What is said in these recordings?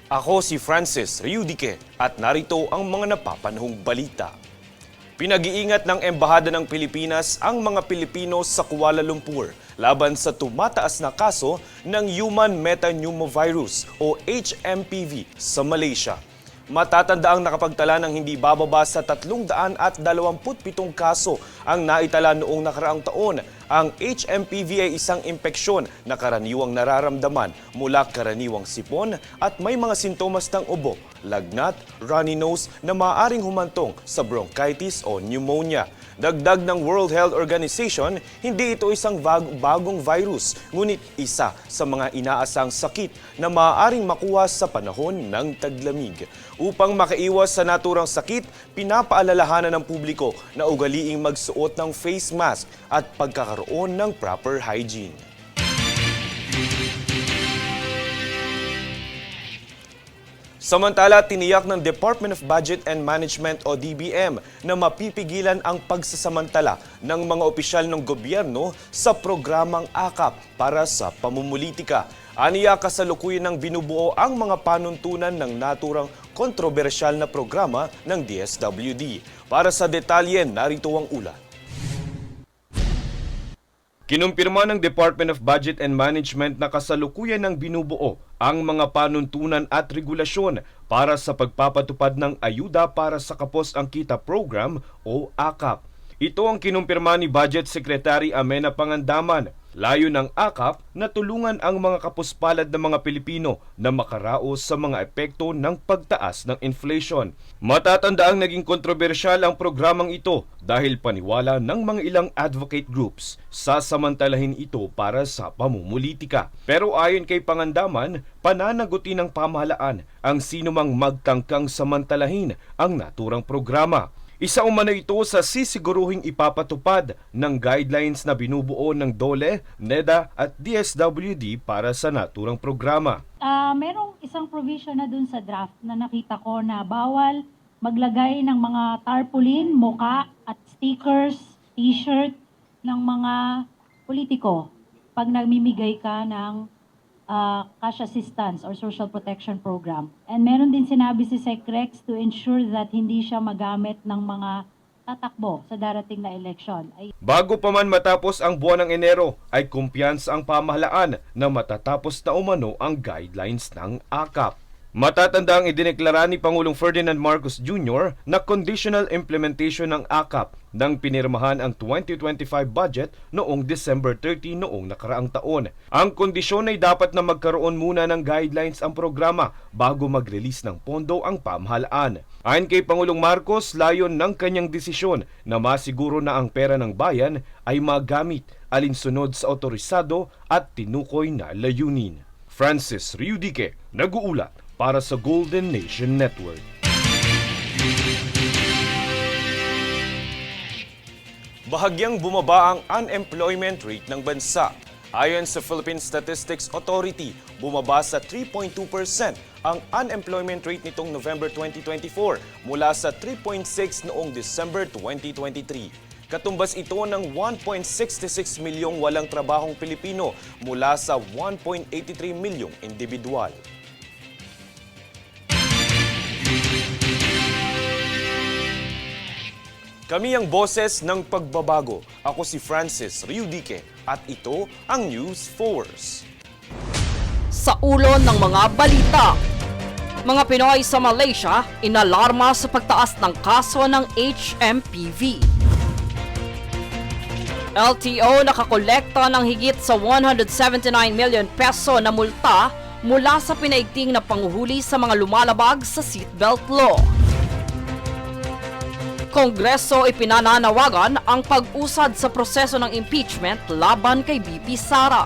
Ako si Francis Riudique at narito ang mga napapanahong balita. Pinag-iingat ng Embahada ng Pilipinas ang mga Pilipino sa Kuala Lumpur laban sa tumataas na kaso ng Human Metapneumovirus o HMPV sa Malaysia. Matatandaang nakapagtala ng hindi bababa sa 327 kaso ang naitala noong nakaraang taon. Ang HMPV ay isang impeksyon na karaniwang nararamdaman mula karaniwang sipon at may mga sintomas ng ubo, lagnat, runny nose na maaaring humantong sa bronchitis o pneumonia. Dagdag ng World Health Organization, hindi ito isang bagong virus, ngunit isa sa mga inaasang sakit na maaaring makuha sa panahon ng taglamig. Upang makaiwas sa naturang sakit, pinapaalalahanan ng publiko na ugaliing magsuot ng face mask at pagkakaroon ng proper hygiene. Samantala, tiniyak ng Department of Budget and Management o DBM na mapipigilan ang pagsasamantala ng mga opisyal ng gobyerno sa programang AKAP para sa pamumulitika. Aniya, kasalukuyan ng binubuo ang mga panuntunan ng naturang kontrobersyal na programa ng DSWD. Para sa detalye, narito ang ulat. Kinumpirma ng Department of Budget and Management na kasalukuyan ng binubuo ang mga panuntunan at regulasyon para sa pagpapatupad ng Ayuda para sa Kapos ang Kita Program o AKAP. Ito ang kinumpirma ni Budget Secretary Amenah Pangandaman. Layo ng AKAP na tulungan ang mga kapuspalad ng mga Pilipino na makaraos sa mga epekto ng pagtaas ng inflation. Matatandaang naging kontrobersyal ang programang ito dahil paniwala ng mga ilang advocate groups sasamantalahin ito para sa pamumulitika. Pero ayon kay Pangandaman, pananagutin ng pamahalaan ang sinumang magtangkang samantalahin ang naturang programa. Isa umano ito sa sisiguruhing ipapatupad ng guidelines na binubuo ng DOLE, NEDA at DSWD para sa naturang programa. Merong isang provision na dun sa draft na nakita ko na bawal maglagay ng mga tarpaulin, muka at stickers, t-shirt ng mga politiko pag nagmimigay ka ng cash assistance or social protection program. And meron din sinabi si Secrex to ensure that hindi siya magamit ng mga tatakbo sa darating na eleksyon. Bago pa man matapos ang buwan ng Enero, ay kumpiyansa ang pamahalaan na matatapos na umano ang guidelines ng AKAP. Matatanda ang idineklara ni Pangulong Ferdinand Marcos Jr. na conditional implementation ng AKAP nang pinirmahan ang 2025 budget noong December 30 noong nakaraang taon. Ang kondisyon ay dapat na magkaroon muna ng guidelines ang programa bago mag-release ng pondo ang pamahalaan. Ayon kay Pangulong Marcos, layon ng kanyang desisyon na masiguro na ang pera ng bayan ay magamit alinsunod sa otorisado at tinukoy na layunin. Francis Riudique, nag-uulat para sa Golden Nation Network. Bahagyang bumaba ang unemployment rate ng bansa. Ayon sa Philippine Statistics Authority, bumaba sa 3.2% ang unemployment rate nitong November 2024 mula sa 3.6% noong December 2023. Katumbas ito ng 1.66 milyong walang trabahong Pilipino mula sa 1.83 milyong individual. Kami ang boses ng pagbabago. Ako si Francis Riudique at ito ang News Force. Sa ulo ng mga balita, mga Pinoy sa Malaysia inalarma sa pagtaas ng kaso ng HMPV. LTO nakakolekta ng higit sa 179 million peso na multa mula sa pinaigting na panguhuli sa mga lumalabag sa seatbelt law. Kongreso ipinananawagan ang pag-usad sa proseso ng impeachment laban kay BP Sara.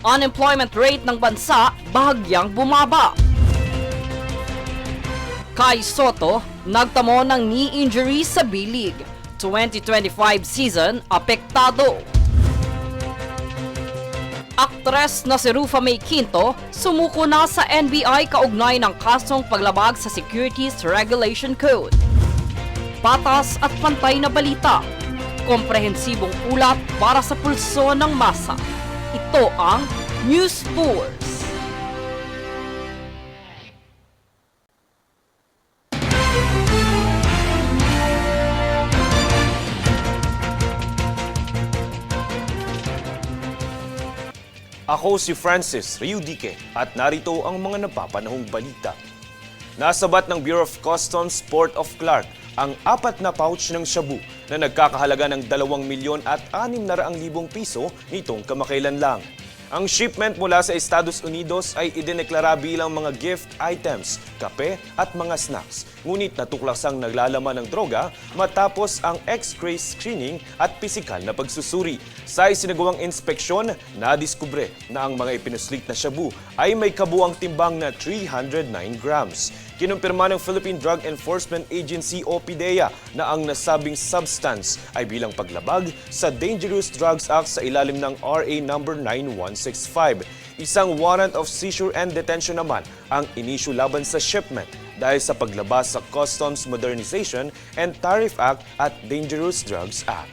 Unemployment rate ng bansa bahagyang bumaba. Kai Soto nagtamo ng knee injury sa B-League. 2025 season apektado. Aktres na si Rufa May Quinto sumuko na sa NBI kaugnay ng kasong paglabag sa Securities Regulation Code. Patas at pantay na balita. Komprehensibong ulat para sa pulso ng masa. Ito ang News Force. Ako si Francis Riudique at narito ang mga napapanahong balita. Nasabat ng Bureau of Customs Port of Clark ang 4 na pouch ng shabu na nagkakahalaga ng 2,600,000 piso nitong kamakailan lang. Ang shipment mula sa Estados Unidos ay idineklara bilang mga gift items, kape at mga snacks. Ngunit natuklasang naglalaman ng droga matapos ang X-ray screening at pisikal na pagsusuri. Sa isinagawang inspeksyon, nadiskubre na ang mga ipinuslit na shabu ay may kabuang timbang na 309 grams. Kinumpirma ng Philippine Drug Enforcement Agency o PDEA na ang nasabing substance ay bilang paglabag sa Dangerous Drugs Act sa ilalim ng RA number 9165. Isang warrant of seizure and detention naman ang inisyu laban sa shipment dahil sa paglabas sa Customs Modernization and Tariff Act at Dangerous Drugs Act.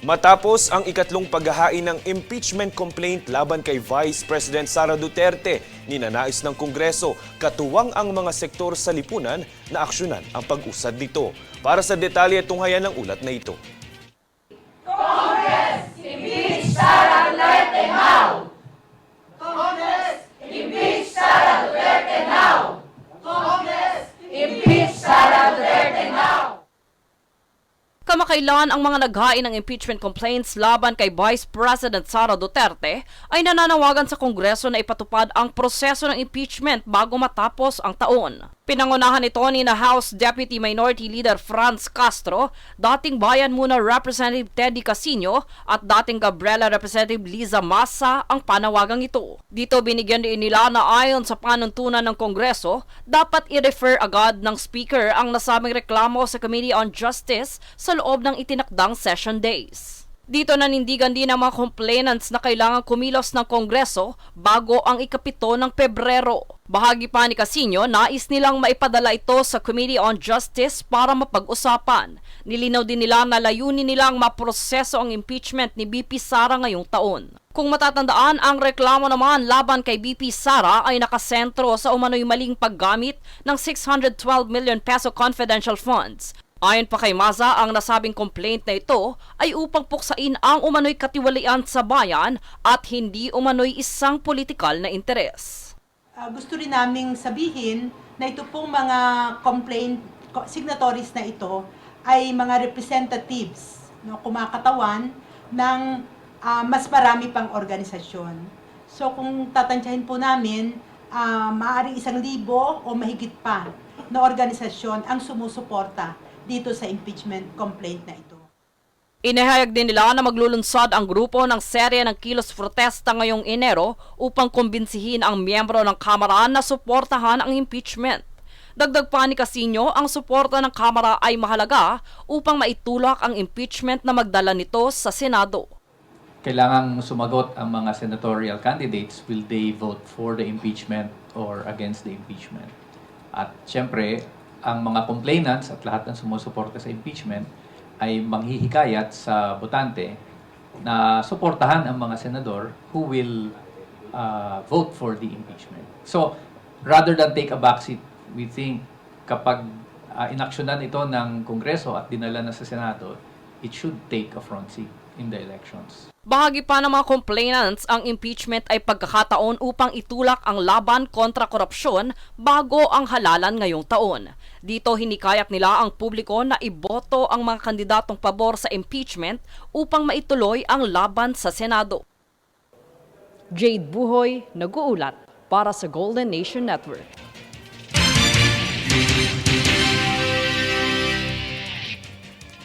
Matapos ang ikatlong paghahain ng impeachment complaint laban kay Vice President Sara Duterte, ninanais ng Kongreso katuwang ang mga sektor sa lipunan na aksyonan ang pag-usad nito. Para sa detalye, tunghayan ng ulat na ito. Congress, impeach Sara Duterte now! Congress, impeach Sara Duterte now! Congress, impeach Sara Duterte now! Kamakailan ang mga naghain ng impeachment complaints laban kay Vice President Sara Duterte ay nananawagan sa Kongreso na ipatupad ang proseso ng impeachment bago matapos ang taon. Pinangunahan ito ni na House Deputy Minority Leader Franz Castro, dating Bayan Muna Representative Teddy Casino at dating Gabriela Representative Liza Massa ang panawagang ito. Dito binigyan din nila na ayon sa panuntunan ng Kongreso, dapat i-refer agad ng Speaker ang nasabing reklamo sa Committee on Justice sa loob ng itinakdang session days. Dito nanindigan din ang mga complainants na kailangan kumilos ng Kongreso bago ang ika-7 ng Pebrero. Bahagi pa ni Casino, nais nilang maipadala ito sa Committee on Justice para mapag-usapan. Nilinaw din nila na layunin nilang maproseso ang impeachment ni BP Sara ngayong taon. Kung matatandaan, ang reklamo naman laban kay BP Sara ay nakasentro sa umano'y maling paggamit ng 612 million peso confidential funds. Ayon pa kay Maza, ang nasabing complaint na ito ay upang puksain ang umano'y katiwalian sa bayan at hindi umano'y isang politikal na interes. Gusto rin naming sabihin na ito pong mga complaint signatories na ito ay mga representatives, no, kumakatawan ng mas marami pang organisasyon. So kung tatantyahin po namin, maaaring 1,000 o mahigit pa na organisasyon ang sumusuporta dito sa impeachment complaint na ito. Inihayag din nila na maglulunsad ang grupo ng serye ng kilos protesta ngayong Enero upang kumbinsihin ang miyembro ng Kamara na suportahan ang impeachment. Dagdag pa ni Casino, ang suporta ng Kamara ay mahalaga upang maitulak ang impeachment na magdala nito sa Senado. Kailangang sumagot ang mga senatorial candidates, will they vote for the impeachment or against the impeachment. At syempre, ang mga complainants at lahat ng sumusuporta sa impeachment ay manghihikayat sa botante na suportahan ang mga senador who will vote for the impeachment. So, rather than take a backseat, we think kapag inaksyonan ito ng Kongreso at dinala na sa Senado, it should take a front seat in the elections. Bahagi pa ng mga complainants, ang impeachment ay pagkakataon upang itulak ang laban kontra korupsyon bago ang halalan ngayong taon. Dito hinikayat nila ang publiko na iboto ang mga kandidatong pabor sa impeachment upang maituloy ang laban sa Senado. Jade Buhoy, nag-uulat para sa Golden Nation Network.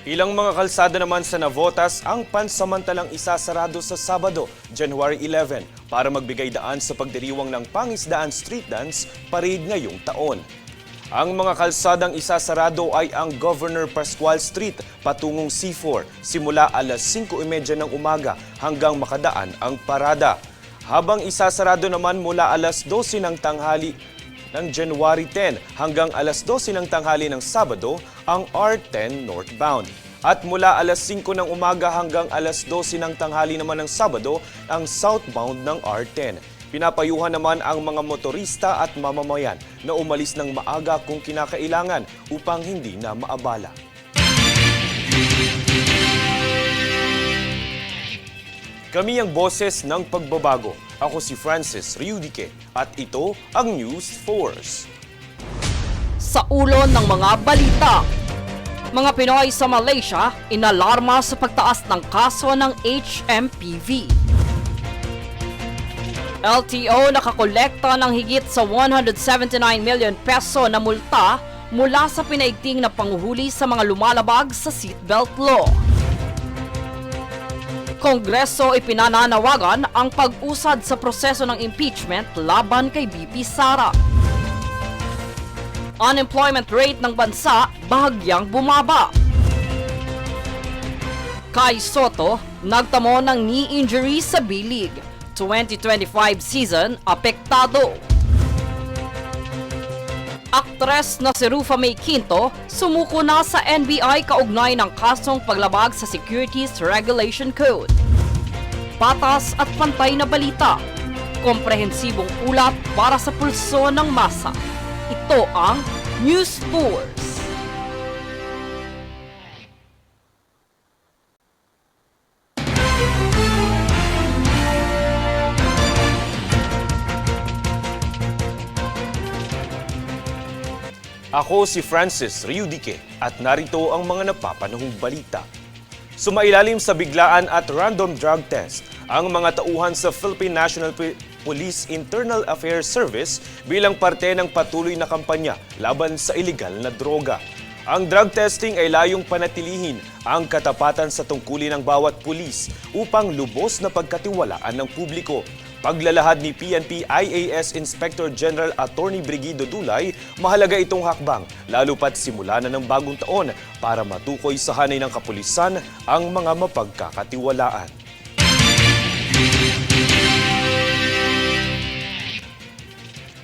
Ilang mga kalsada naman sa Navotas ang pansamantalang isasarado sa Sabado, January 11, para magbigay daan sa pagdiriwang ng Pangisdaan Street Dance Parade ngayong taon. Ang mga kalsadang isasarado ay ang Governor Pascual Street patungong C4 simula alas 5:30 ng umaga hanggang makadaan ang parada. Habang isasarado naman mula alas 12 ng tanghali ng January 10 hanggang alas 12 ng tanghali ng Sabado ang R10 northbound. At mula alas 5 ng umaga hanggang alas 12 ng tanghali naman ng Sabado ang southbound ng R10. Pinapayuhan naman ang mga motorista at mamamayan na umalis ng maaga kung kinakailangan upang hindi na maabala. Kami ang boses ng pagbabago. Ako si Francis Riudique at ito ang News Force. Sa ulo ng mga balita, mga Pinoy sa Malaysia inalarma sa pagtaas ng kaso ng HMPV. LTO nakakolekta ng higit sa 179 million peso na multa mula sa pinaigting na panghuhuli sa mga lumalabag sa seatbelt law. Kongreso ipinananawagan ang pag-usad sa proseso ng impeachment laban kay BP Sara. Unemployment rate ng bansa bahagyang bumaba. Kai Soto nagtamo ng knee injury sa B-League. 2025 season apektado. Aktres na si Rufa May Quinto sumuko na sa NBI kaugnay ng kasong paglabag sa Securities Regulation Code. Patas at pantay na balita. Komprehensibong ulat para sa pulso ng masa. Ito ang News Force. Ako si Francis Riudique at narito ang mga napapanahong balita. Sumailalim sa biglaan at random drug test ang mga tauhan sa Philippine National Police Internal Affairs Service bilang parte ng patuloy na kampanya laban sa ilegal na droga. Ang drug testing ay layong panatilihin ang katapatan sa tungkulin ng bawat pulis upang lubos na pagkatiwalaan ng publiko. Paglalahad ni PNP IAS Inspector General Attorney Brigido Dulay, mahalaga itong hakbang, lalo pat simula na ng bagong taon para matukoy sa hanay ng kapulisan ang mga mapagkakatiwalaan.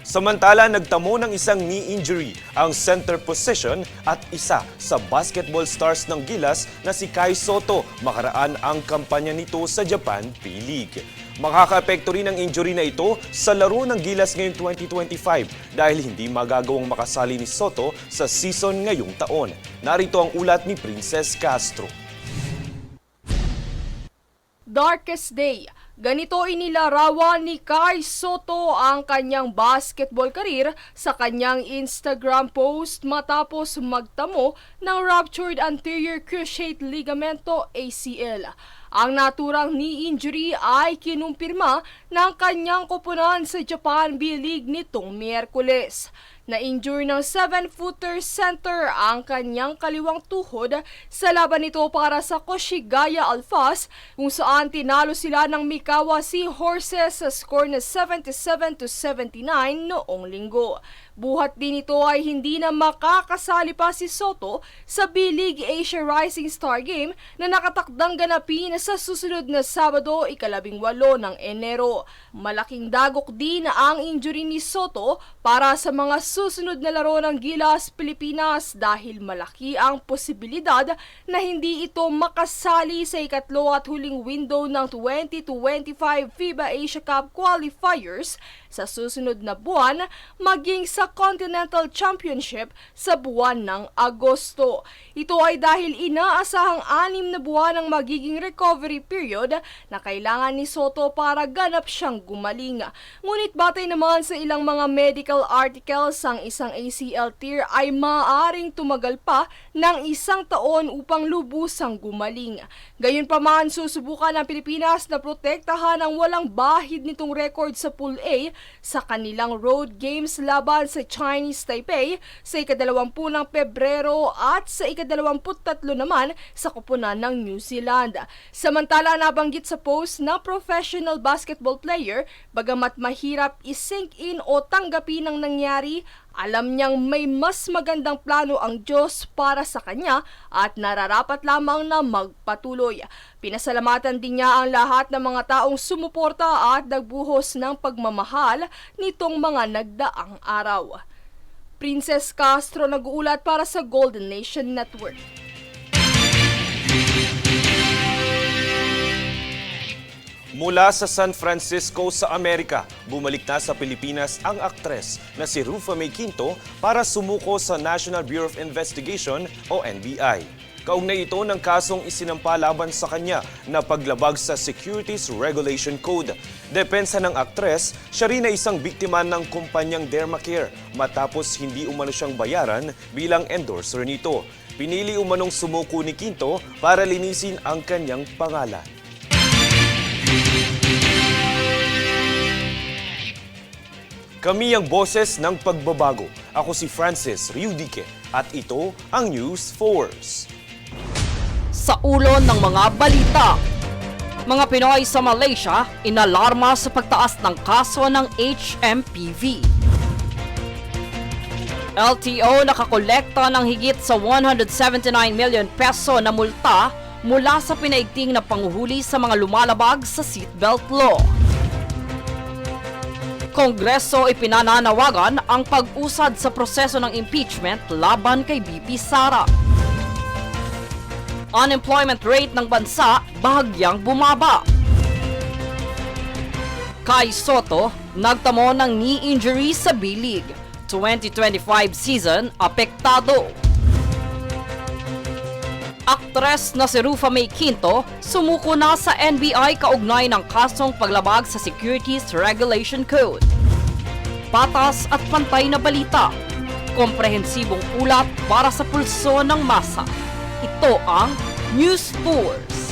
Samantala, nagtamo ng isang knee injury ang center position at isa sa basketball stars ng Gilas na si Kai Soto makaraan ang kampanya nito sa Japan P-League. Makakaapekto rin ang injury na ito sa laro ng Gilas ngayong 2025 dahil hindi magagawang makasali ni Soto sa season ngayong taon. Narito ang ulat ni Princess Castro. Darkest Day. Ganito inilarawan ni Kai Soto ang kanyang basketball career sa kanyang Instagram post matapos magtamo ng ruptured anterior cruciate ligamento ACL. Ang naturang knee injury ay kinumpirma ng kanyang koponan sa Japan B-League nitong Miyerkules. Na-injure ng 7-footer center ang kanyang kaliwang tuhod sa laban nito para sa Koshigaya Alphas kung saan tinalo sila ng Mikawa Sea Horses sa score na 77-79 noong linggo. Buhat din ito ay hindi na makakasali pa si Soto sa B-League Asia Rising Star Game na nakatakdang ganapin sa susunod na Sabado, 18 ng Enero. Malaking dagok din ang injury ni Soto para sa mga susunod na laro ng Gilas Pilipinas dahil malaki ang posibilidad na hindi ito makasali sa ikatlo at huling window ng 2025 FIBA Asia Cup qualifiers sa susunod na buwan maging sa Continental Championship sa buwan ng Agosto. Ito ay dahil inaasahang 6 na buwan ang magiging recovery period na kailangan ni Soto para ganap siyang gumaling. Ngunit batay naman sa ilang mga medical articles, ang isang ACL tear ay maaaring tumagal pa ng 1 taon upang lubusang gumaling. Gayunpaman, susubukan ng Pilipinas na protektahan ang walang bahid nitong record sa Pool A sa kanilang road games laban sa Chinese Taipei sa ika-20 ng Pebrero at sa ika-23 naman sa koponan ng New Zealand. Samantala, nabanggit sa post na professional basketball player, bagamat mahirap i-sink in o tanggapin ang nangyari, alam niyang may mas magandang plano ang Diyos para sa kanya at nararapat lamang na magpatuloy. Pinasalamatan din niya ang lahat ng mga taong sumuporta at nagbuhos ng pagmamahal nitong mga nagdaang araw. Princess Castro nag-uulat para sa Golden Nation Network. Mula sa San Francisco sa Amerika, bumalik na sa Pilipinas ang aktres na si Rufa May Quinto para sumuko sa National Bureau of Investigation o NBI. Kaugnay ito ng kasong isinampa laban sa kanya na paglabag sa Securities Regulation Code. Depensa ng aktres, siya rin ay isang biktima ng kumpanyang Dermacare matapos hindi umano siyang bayaran bilang endorser nito. Pinili umanong sumuko ni Quinto para linisin ang kanyang pangalan. Kami ang boses ng pagbabago. Ako si Francis Riudique at ito ang News Force. Sa ulo ng mga balita, mga Pinoy sa Malaysia inalarma sa pagtaas ng kaso ng HMPV. LTO nakakolekta ng higit sa 179 million peso na multa mula sa pinaigting na panguhuli sa mga lumalabag sa seatbelt law. Kongreso ipinananawagan ang pag-usad sa proseso ng impeachment laban kay BP Sara. Unemployment rate ng bansa bahagyang bumaba. Kai Soto nagtamo ng knee injury sa B-League. 2025 season apektado. Aktres na si Rufa May Quinto sumuko na sa NBI kaugnay ng kasong paglabag sa Securities Regulation Code. Patas at pantay na balita. Komprehensibong ulat para sa pulso ng masa. Ito ang News Force.